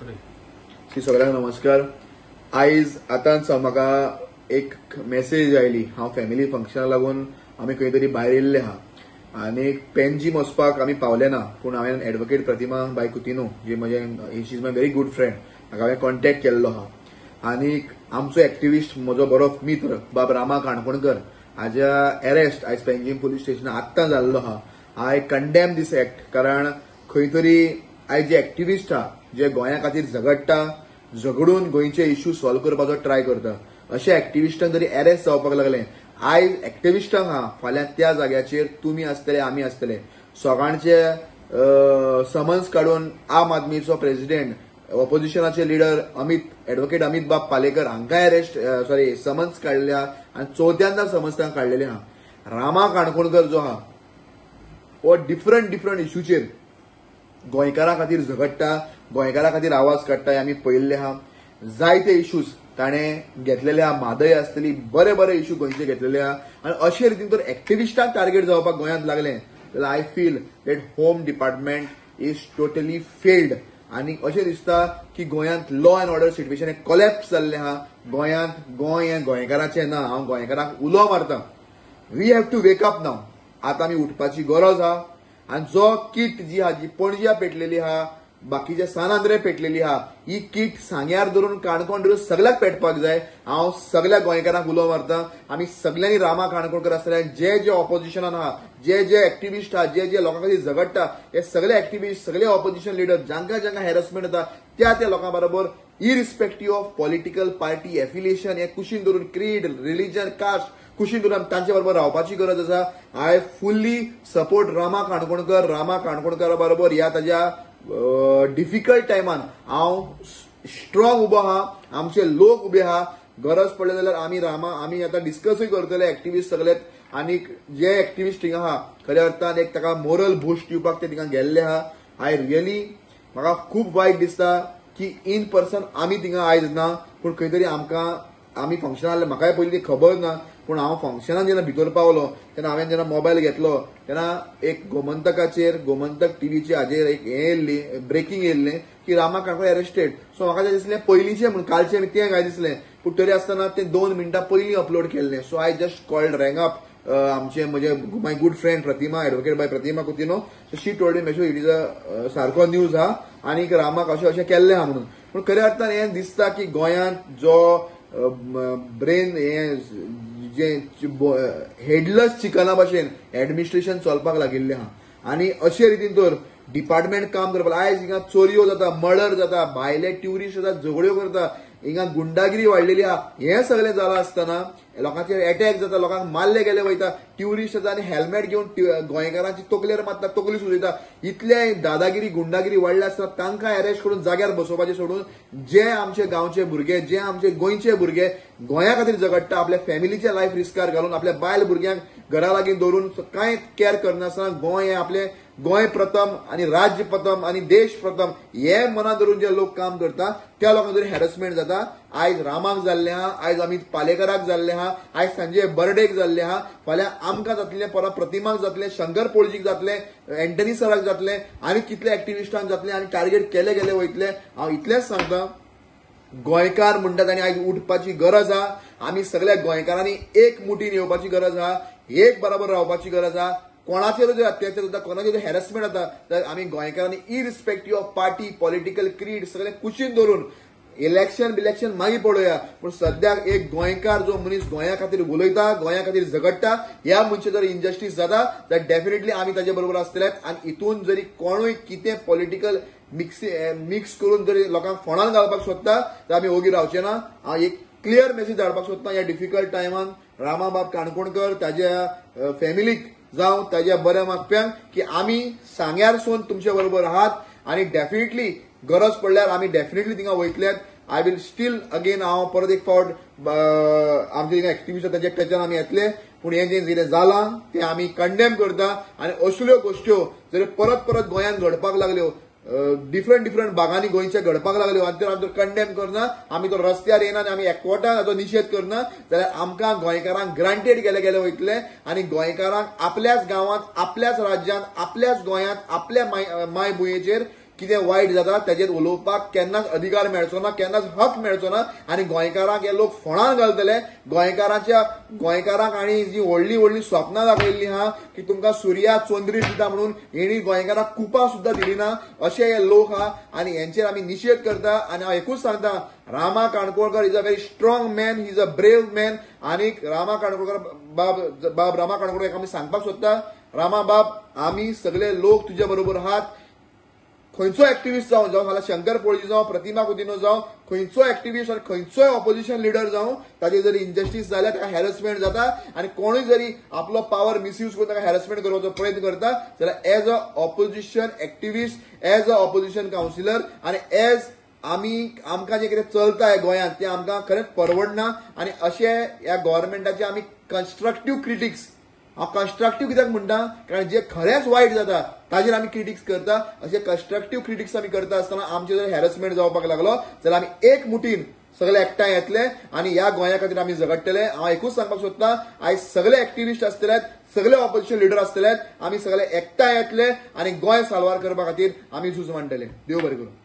C सगळ्यांना नमस्कार. आयज आतांच म्हाका एक मेसेज आयली. हांव फॅमिली फंक्शनाक लागून आमी खंय तरी भायर येयल्ले आहा आनी पेनजीम वचपाक आमी पावले ना. पूण हांवें एडवोकेट प्रतिमा बाय Coutinho ji she is my very good friend, हाका हांवें कॉन्टॅक्ट केल्लो आहा. आनी आमचो एक्टिविस्ट म्हजो बरो मित्र बाब रामा काणकोणकर हाज्या अरेस्ट आयज पेनजीम पुलीस स्टेशनार आत्तां जाल्लो आहा. आय कंडेम दिस एक्ट, कारण खंय तरी आयज जे एक्टिविस्ट आहा जे गोंया खातीर झगडटा, झगडून गोंयचे इश्यू सॉल्व करपाचो ट्राय करता, अशा एक्टिविस्टांक तरी अरेस्ट जावपाक लागले. आयज एक्टिविस्टांक हा, फाल्यां त्या जाग्याचेर तुमी आसतले, आमी आसतले. सगळ्यांचे समन्स काडून आम आदमीचो प्रेसिडेंट, ऑपोजिशनाचे लिडर एडवोकेट अमित बाब पालेकर हांकांय समन्स काडले आहा आनी चवथ्यांदा समन्स तांकां काडलेले आहा. रामा काणकोणकर जो आहा हो डिफरंट इश्यूचेर गोंयकारां खातीर झगडटा, गोंयकारां खातीर आवाज काडटा, आमी पळयल्ले आहा. जायते इश्यूज ताणें घेतलेले आहा. म्हादय आसतली, बरे इश्यू गोंयचे घेतलेले आहा. आनी अशे रितीन तर एक्टिविस्टांक टार्गेट जावपाक गोंयांत लागले जाल्यार I feel that home department is totally failed. आनी अशें दिसता की गोंयांत लॉ अँड ऑर्डर सिच्युएशन हें कोलॅप्स जाल्लें आहा. गोंय हें गोंयकारांचें ना. हांव गोंयकारांक उलो मारतां. We have to wake up now. आतां आमी उठपाची गरज आहा. आनी जो किट जी आहा, जी पणज्या पेटलेली आहा, बाकीच्या सानांद्रे पेटलेली आहा, ही किट सांग्यार धरून काणकोण धरून सगळ्याक पेटपाक जाय. हांव सगळ्या गोंयकारांक उलो मारतां. आमी सगळ्यांनी रामा काणकोणकर आसतले, जे ऑपोजिशनान आहा, जे एक्टिविस्ट आहा, जे लोकां खातीर झगडटा, हे सगळे एक्टिविस्ट, सगळे ऑपोजिशन लिडर, जांकां हॅरसमेंट जाता त्या लोकां बरोबर irrespective of political party affiliation हे कुशीन धरून, क्रीड, रिलीजन, कास्ट कुशीन धरून तांचे बरोबर रावपाची गरज आसा. I fully support Rama Kankonkar बरोबर ह्या ताज्या डिफिकल्ट टायमान हांव स्ट्रॉंग उबो आहा. आमचे लोक उबे आहा. गरज पडले जाल्यार आमी आतां डिस्कसूय करतले एक्टिविस्ट सगळे. आनी जे एक्टिविस्ट थिंगा आहा खऱ्या अर्थान एक ताका मोरल बूस्ट दिवपाक ते थिंगा गेल्ले आहा. आय रियली म्हाका खूब वायट दिसता की इन पर्सन आमी थिंगा आयज ना. पूण खंय तरी आमी फंक्शनाक म्हाकाय पयलीं खबर ना. पूण हांव फंक्शनान जेन्ना भितर पावलो तेन्ना हांवें जेन्ना मोबायल घेतलो तेन्ना एक गोमंतक टीव्हीचेर हाजेर एक येयल्ली ब्रेकिंग येयल्लें की रामा काणकोण अरेस्टेड. सो म्हाका दिसलें पयलींचें म्हणून कालचें तें काय दिसलें. पूण तरी आसतना तें 2 मिनटां पयलीं अपलोड केल्लें. So I just called rang up आमचे my good friend Pratima, advocate बाय Pratima Coutinho. So she told me मेशो इट इज अ सारको न्यूज हा आनी रामाक अशें केल्लें आहा म्हणून. पूण खऱ्या अर्थान हें दिसता की गोंयांत जो ब्रेन जे हेडलस चिकना भशेन एडमिनिस्ट्रेशन चलपाक लागिल्लें आहा. आनी अशे रितीन तर डिपार्टमेंट काम करपाक आयज हिंगा चोरयो जाता, मर्डर जाता, भायले ट्युरिस्ट जाता, झगड्यो करता, हिंगा गुंडागिरी वाडलेली आहा. हें सगळें जालां आसतना लोकांचेर अटॅक जाता, लोकांक मारले गेले वयता, ट्युरिस्ट जाता आनी हेल्मेट घेवन गोंयकारांची तकलेर मारता, तकली सुजयता. इतले दादागिरी गुंडागिरी वाडले आसतना तांकां अरेस्ट करून जाग्यार बसोवपाचें सोडून जे आमचे गांवचे भुरगे, जे आमचे गोंयचे भुरगे गोंया खातीर झगडटा, आपल्या फॅमिलीचे लायफ रिस्कार घालून, आपल्या बायल भुरग्यांक घरा लागीं दवरून कांय केअर करनासतना गोंय हें आपलें गोंय प्रथम आनी राज्य प्रथम आनी देश प्रथम हे मनात धरून जे लोक काम करता त्या लोकांक जरी हॅरसमेंट जाता. आयज रामाक जाल्लें आहा, आयज अमित पालेकराक जाल्लें आहा, आयज संजय बर्डेक जाल्लें आहा, फाल्यां आमकां जातलें, परत प्रतिमाक जातलें, शंकर पोळजीक जातलें, एंटनी सराक जातलें, आनी कितले एक्टिविस्टांक जातलें आनी टार्गेट केले वयतले. हांव इतलेंच सांगतां, गोंयकार म्हणटात आनी आयज उठपाची गरज आहा. आमी सगळ्या गोंयकारांनी एक मुठीन येवपाची गरज आहा, एक बरोबर रावपाची गरज आहा. कोणाचेर जर अत्याचार जाता, कोणाचेर जर हॅरसमेंट जाता जाल्यार आमी गोंयकारांनी इरिस्पेक्टिव्ह ऑफ पार्टी, पॉलिटिकल क्रीड सगळें कुशीन धरून इलेक्शन मागीर पळोवया. पूण सद्याक एक गोंयकार जो मनीस गोंया खातीर उलयता, गोंया खातीर झगडटा, ह्या मनशे जर इनजस्टीस जाता जाल्यार डेफिनेटली आमी ताचे बरोबर आसतले. आनी हितून जरी कोणूय कितें पॉलिटिकल मिक्स करून जरी लोकांक फोंडान घालपाक सोदता जाल्यार आमी ओगी रावचे ना. हांव एक क्लियर मेसेज धाडपाक सोदता ह्या डिफिकल्ट टायमान रामा बाब काणकोणकर, ताज्या फॅमिलीक जावं ताज्या बऱ्या मागप्यांक की आमी सांग्यारसून तुमचे बरोबर आहात. आनी डेफिनेटली गरज पडल्यार आमी डेफिनेटली थिंगा वयतलेत. आय विल स्टील अगेन हांव परत एक फावट आमचे थिंगा एक्टिविस्ट तांच्या टचान आमी येतले. पूण हें जें कितें जालां तें आमी कंडेम करता. आनी असल्यो गोश्ट्यो जर परत गोंयांत घडपाक लागल्यो, डिफरंट भागांनी गोंयच्या घडपाक लागल्यो आनी आमी तो कंडेम करना, आमी तो रस्त्यार येना आनी आमी एकवटान हाचो निशेध करना, जाल्यार आमकां गोंयकारांक ग्रांटेड गेले वयतले. आनी गोंयकारांक आपल्याच गांवांत, आपल्याच राज्यांत, आपल्याच गोंयांत, आपल्या मायभुंयेचेर कितें वायट जाता ताजेर उलोवपाक केन्नाच अधिकार मेळचो ना, केन्नाच हक मेळचो ना आनी गोंयकारांक हे लोक फोंडान घालतले. गोंयकारांक आनी जी व्हडली व्हडली स्वप्नां दाखयल्लीं आहा की तुमकां सुर्या चोंद्रीस दिता म्हणून हेणी गोंयकारांक कुपां सुद्दां दिली ना, अशे हे लोक आहा आनी हेंचेर आमी निशेध करता. आनी हांव एकूच सांगता, Rama Kankonkar is a very strong man, he is a brave man. आनी रामा काणकोळकर बाब रामा काणकोळकर आमी सांगपाक सोदता, रामा बाब, आमी सगळे लोक तुजे बरोबर आहात. खंयचो एक्टिव्हिस्ट जावं फाल्यां शंकर पोळजी जावं, प्रतिमा कुदिनो जावं, खंयचो एक्टिव्हिस्ट आनी खंयचोय ऑपोजिशन लिडर जावं, ताजेर जरी इनजस्टीस जाल्यार ताका हॅरसमेंट जाता आनी कोणूय जरी आपलो पावर मिसयूज करून ताका हॅरसमेंट करपाचो प्रयत्न करता जाल्यार as a opposition activist, as a opposition councillor आनी एज आमकां जे कितें चलता ह्या गोंयांत तें आमकां खरेंच परवडना. आनी अशे ह्या गव्हर्नमेंटाचे आमी कन्स्ट्रक्टिव्ह क्रिटिक्स, हांव कन्स्ट्रक्टिव्ह कित्याक म्हणटा, कारण जे खरेंच वायट जाता ताजेर आमी क्रिटिक्स करता. अशे कन्स्ट्रक्टिव्ह क्रिटिक्स आमी करता आसतना आमचे जर हॅरसमेंट जावपाक लागलो जाल्यार आमी एक मुठीन सगळे एकठांय येतले आनी ह्या गोंया खातीर आमी झगडटले. हांव एकूच सांगपाक सोदतां, आयज सगळे एक्टिव्हिस्ट आसतलेत, सगळे ऑपोजिशन लिडर आसतलेत, आमी सगळे एकठांय येतले आनी गोंय साल्वार करपा खातीर आमी झूज मांडटले. देव बरें करूं.